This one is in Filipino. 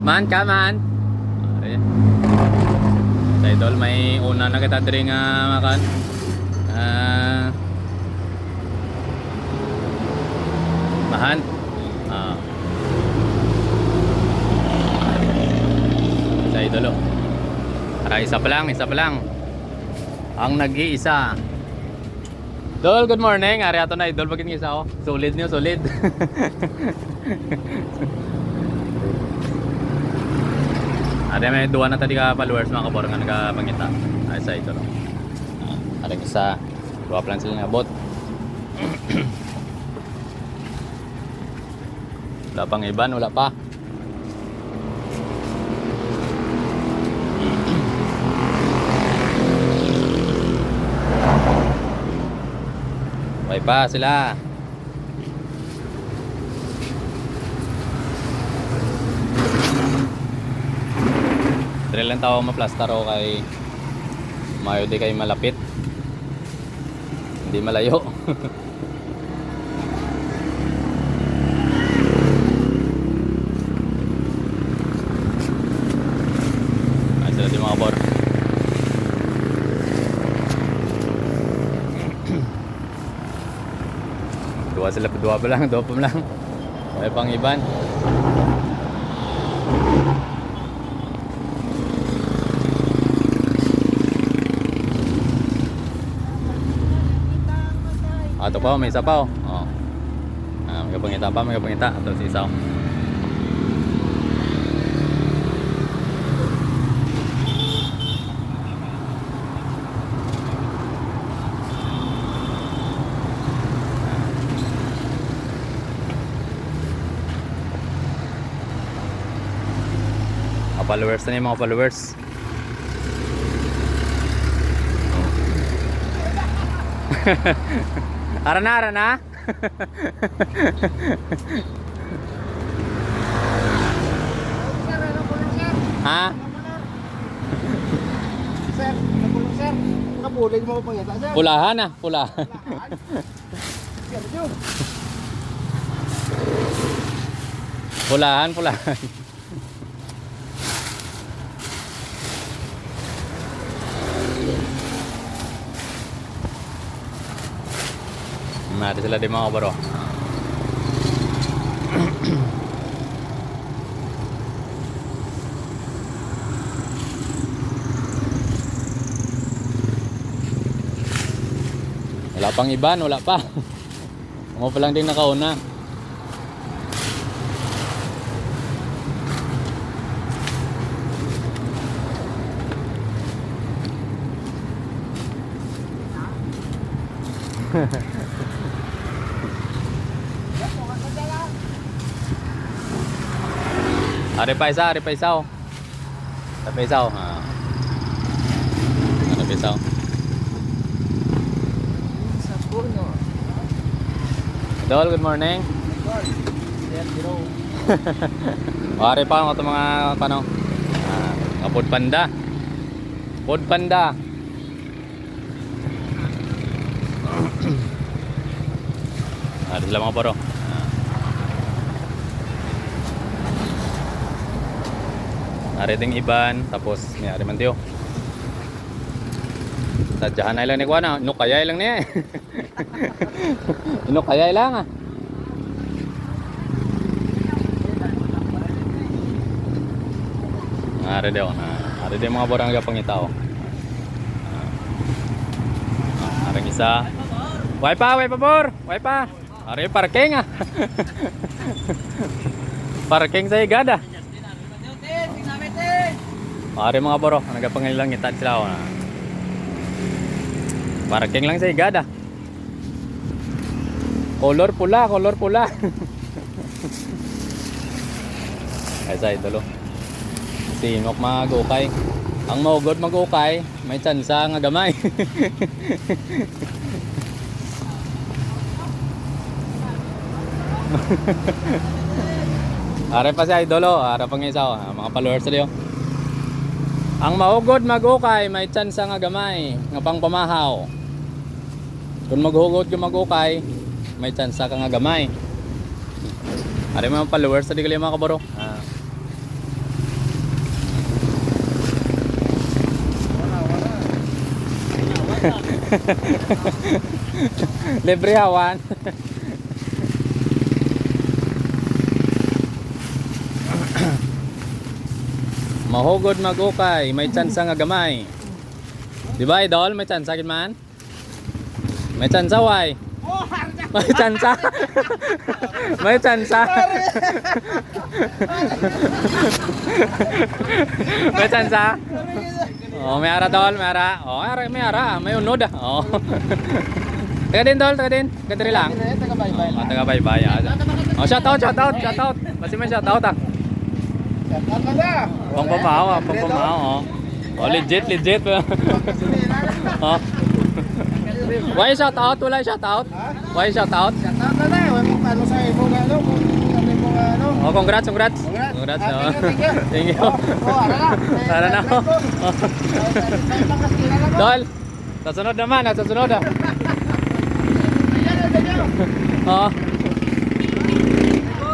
Man ka man. Ay. Sa idol may una na kita diri nga makan. Ah, mahan. Ah. Sa idol. Para isa pa lang. Ang nag-iisa. Dol, good morning. Ari ato na idol bagin isa oh. Solid niyo, solid. Ari may duwa na tadi ka followers mga kabor nga nagapangita. Ay sa ito no. Ari isa. Duwa plan sila nga bot. Wala pang iban, wala pa. May pa sila. Dili lang tao maplastar o kay mayo di kay malapit. Hindi malayo. Ay sila di mga kabor. Dua pa lang. May pang iban. Ato pa, may isa pa oh. May kapangita. Ato si isaw. Followers na yung mga followers. Ara na. Ha? Sir, kapulig mo pangita, sir. Pulahan. Pulahan. Mati sila di mga kabaro. Wala pang iban, wala pa. Mo pa lang din nakauna. Ari pa isa oh. Ari pa isa oh. Sa puno. Idol, good morning. Ari pa ang mga kano. Food panda. Ada sila mga paro. Nariting iban, tapos ni Ari Mantio. Sadyahan na lang ni Kuana, inukayay lang niya. Inukayay lang ah. Ari daw mga borang gapangita oh. Arang isa. Way pa bor. Ari parking ah. Parking sa igada. Ari mga boro, nagapangilangita sila oh. Parking lang sa igada. Color pula. Ay sa idolo. Sinok mag-ukay. Ang maugod mag-ukay, may tsansa nga gamay. Are pa si idolo, ara pang isa oh, mga followers sila. Ang maugod mag-ukay, may tsansa nga gamay, nga pang pamahaw. Kung maghugod ka mag-ukay, may tsansa ka nga gamay. Are mga followers sa di kali mga kabaro. Libre hawan. Mahugod mag-ukay, may tsansa nga gamay. Di ba, idol? May tsansa gid man? May tsansa, why? May tsansa? May tsansa? May tsansa? Oh, may ara, dol, may ara. Oh, may ara, may unod ah. Oh. Taga din, dol, taga din. Kadiri lang. Taga-bye-bye Oh, taga bye-bye. Oh, shout out. Basi may shout out ah. Shoutout ka na. Pampamaw, oh. Oh, legit. Oh. Why shout out? Wala shout out? Why shout out? Shoutout ka na. Huwag mong paano sa ibong ano. Kung sabi mong ano. Oh, congrats. Congrats. Oh. Thank you. Ara na. Ara na. Oh. Dol. Dol, sa sunod naman, sa sunod ah. Oh.